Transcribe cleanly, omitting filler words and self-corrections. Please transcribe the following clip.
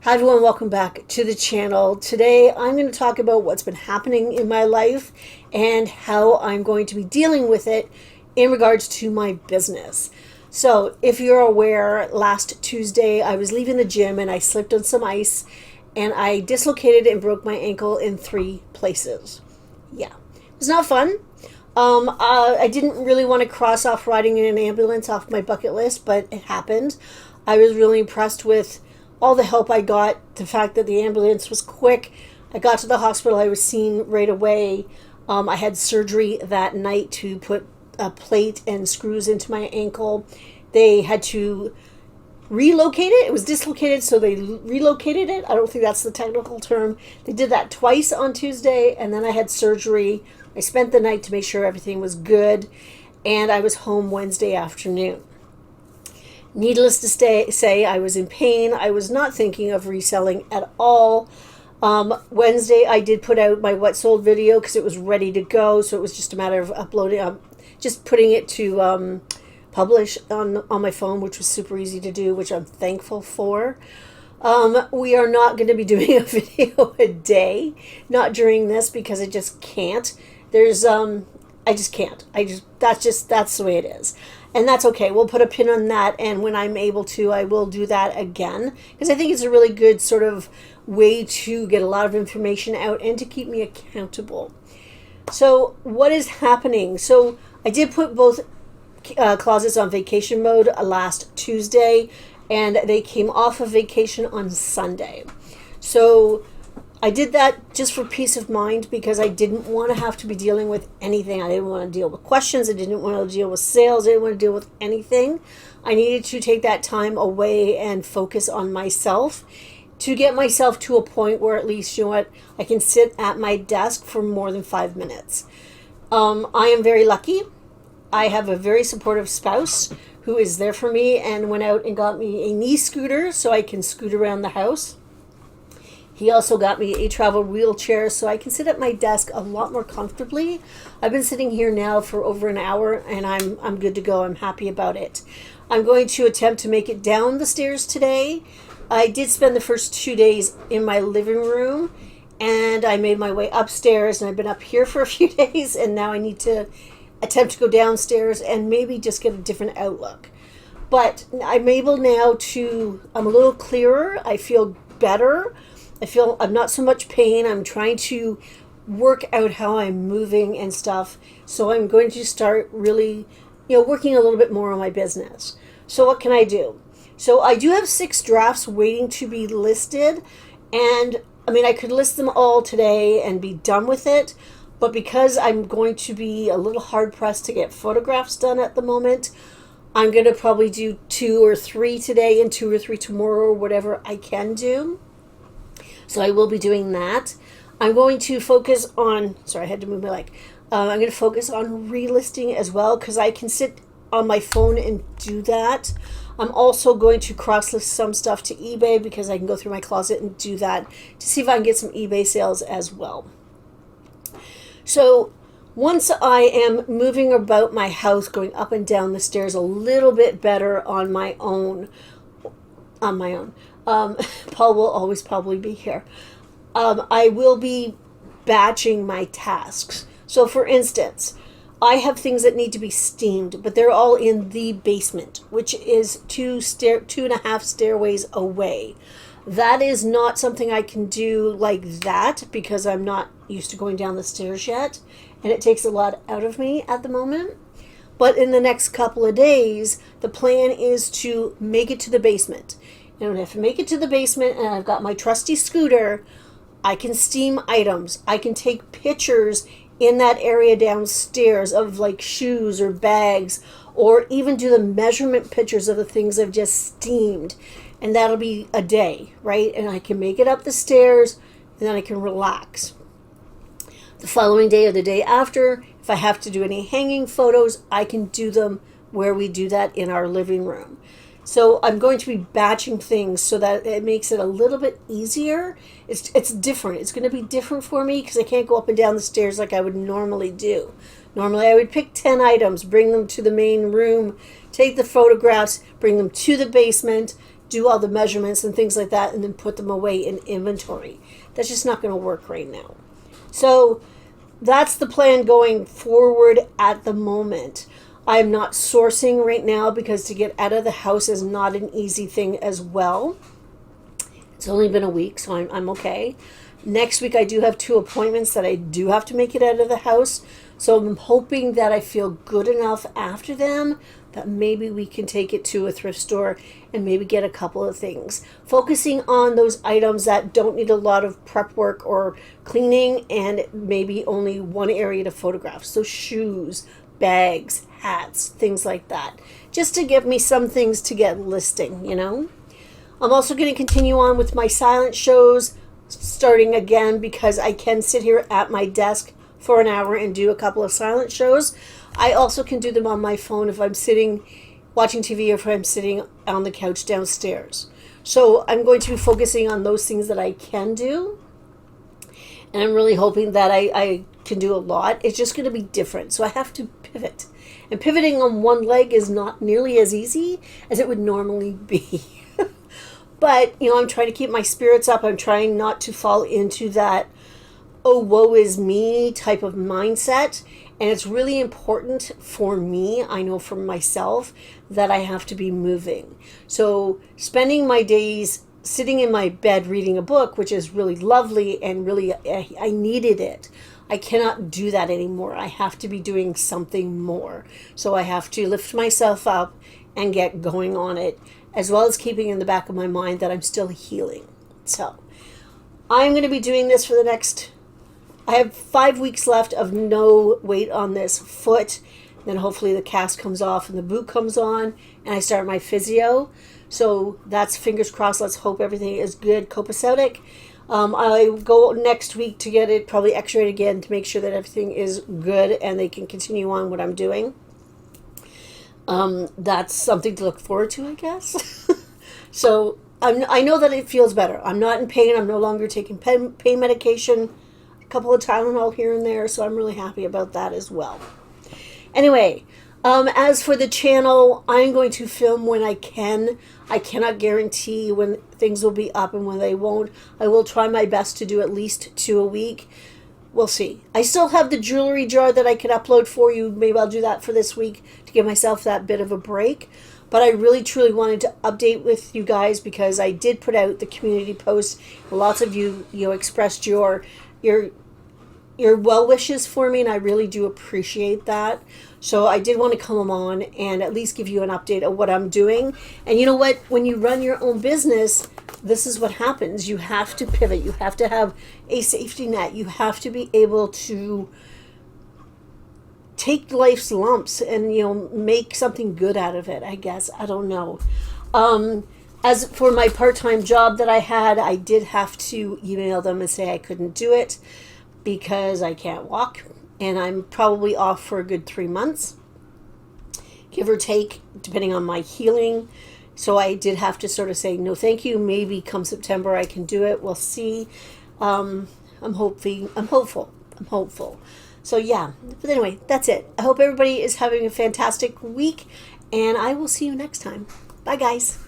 Hi everyone, welcome back to the channel. Today I'm going to talk about what's been happening in my life and how I'm going to be dealing with it in regards to my business. So if you're aware, last Tuesday I was leaving the gym and I slipped on some ice and I dislocated and broke my ankle in 3 places. Yeah, it was not fun. I didn't really want to cross off riding in an ambulance off my bucket list, but it happened. I was really impressed with all the help I got, the fact that the ambulance was quick. I got to the hospital, I was seen right away. I had surgery that night to put a plate and screws into my ankle. They had to relocate it. It was dislocated, so they relocated it. I don't think that's the technical term. They did that twice on Tuesday, and then I had surgery. I spent the night to make sure everything was good, and I was home Wednesday afternoon. Needless to say, I was in pain. I was not thinking of reselling at all. Wednesday, I did put out my what sold video because it was ready to go. So it was just a matter of uploading, just putting it to publish on my phone, which was super easy to do, which I'm thankful for. We are not going to be doing a video a day, not during this, because I just can't. I just can't. That's the way it is. And that's okay. We'll put a pin on that. And when I'm able to, I will do that again. Because I think it's a really good sort of way to get a lot of information out and to keep me accountable. So what is happening? So I did put both closets on vacation mode last Tuesday. And they came off of vacation on Sunday. So I did that just for peace of mind because I didn't want to have to be dealing with anything. I didn't want to deal with questions. I didn't want to deal with sales. I didn't want to deal with anything. I needed to take that time away and focus on myself to get myself to a point where at least, you know what, I can sit at my desk for more than 5 minutes. I am very lucky. I have a very supportive spouse who is there for me and went out and got me a knee scooter so I can scoot around the house. He also got me a travel wheelchair so I can sit at my desk a lot more comfortably. I've been sitting here now for over an hour and I'm good to go. I'm happy about it. I'm going to attempt to make it down the stairs today. I did spend the first 2 days in my living room and I made my way upstairs, and I've been up here for a few days, and now I need to attempt to go downstairs and maybe just get a different outlook. But I'm able now I'm a little clearer. I feel better. I feel I'm not so much pain. I'm trying to work out how I'm moving and stuff. So I'm going to start really, working a little bit more on my business. So what can I do? So I do have 6 drafts waiting to be listed. And I could list them all today and be done with it. But because I'm going to be a little hard pressed to get photographs done at the moment, I'm going to probably do 2 or 3 today and 2 or 3 tomorrow, or whatever I can do. So I will be doing that. I'm going to focus on, sorry, I had to move my leg. I'm going to focus on relisting as well because I can sit on my phone and do that. I'm also going to cross-list some stuff to eBay because I can go through my closet and do that to see if I can get some eBay sales as well. So once I am moving about my house, going up and down the stairs a little bit better on my own, Paul will always probably be here. I will be batching my tasks. So for instance, I have things that need to be steamed, but they're all in the basement, which is 2.5 stairways away. That is not something I can do like that because I'm not used to going down the stairs yet, and it takes a lot out of me at the moment. But in the next couple of days, the plan is to make it to the basement. And if I make it to the basement and I've got my trusty scooter, I can steam items. I can take pictures in that area downstairs of like shoes or bags, or even do the measurement pictures of the things I've just steamed. And that'll be a day, right? And I can make it up the stairs and then I can relax. The following day or the day after, if I have to do any hanging photos, I can do them where we do that in our living room. So I'm going to be batching things so that it makes it a little bit easier. It's different. It's going to be different for me because I can't go up and down the stairs like I would normally do. Normally I would pick 10 items, bring them to the main room, take the photographs, bring them to the basement, do all the measurements and things like that and then put them away in inventory. That's just not going to work right now. So that's the plan going forward at the moment. I'm not sourcing right now because to get out of the house is not an easy thing as well. It's only been a week, so I'm okay. Next week I do have 2 appointments that I do have to make it out of the house. So I'm hoping that I feel good enough after them that maybe we can take it to a thrift store and maybe get a couple of things. Focusing on those items that don't need a lot of prep work or cleaning and maybe only one area to photograph. So shoes, bags, hats, things like that. Just to give me some things to get listing, you know. I'm also going to continue on with my silent shows, starting again because I can sit here at my desk for an hour and do a couple of silent shows. I also can do them on my phone if I'm sitting watching TV or if I'm sitting on the couch downstairs. So I'm going to be focusing on those things that I can do. And I'm really hoping that I can do a lot. It's just going to be different. So I have to pivot. And pivoting on one leg is not nearly as easy as it would normally be. But, you know, I'm trying to keep my spirits up. I'm trying not to fall into that, oh, woe is me type of mindset. And it's really important for me, I know for myself, that I have to be moving. So spending my days sitting in my bed reading a book, which is really lovely and really, I needed it. I cannot do that anymore. I have to be doing something more. So I have to lift myself up and get going on it, as well as keeping in the back of my mind that I'm still healing. So I'm going to be doing this for the next, I have 5 weeks left of no weight on this foot. Then hopefully the cast comes off and the boot comes on and I start my physio. So that's fingers crossed. Let's hope everything is good, copacetic. I go next week to get it probably x-rayed again to make sure that everything is good and they can continue on what I'm doing. That's something to look forward to, I guess. So I know that it feels better. I'm not in pain. I'm no longer taking pain medication. A couple of Tylenol here and there. So I'm really happy about that as well. Anyway, as for the channel, I'm going to film when I can. I cannot guarantee when things will be up and when they won't. I will try my best to do at least 2 a week. We'll see. I still have the jewelry jar that I could upload for you. Maybe I'll do that for this week to give myself that bit of a break. But I really, truly wanted to update with you guys because I did put out the community post. Lots of you expressed your well wishes for me, and I really do appreciate that. So I did want to come on and at least give you an update of what I'm doing. And you know what? When you run your own business, this is what happens. You have to pivot. You have to have a safety net. You have to be able to take life's lumps and, make something good out of it, I guess. I don't know. As for my part-time job that I had, I did have to email them and say I couldn't do it because I can't walk. And I'm probably off for a good 3 months, give or take, depending on my healing. So I did have to sort of say, no, thank you. Maybe come September I can do it. We'll see. I'm hopeful. So yeah, but anyway, that's it. I hope everybody is having a fantastic week, and I will see you next time. Bye, guys.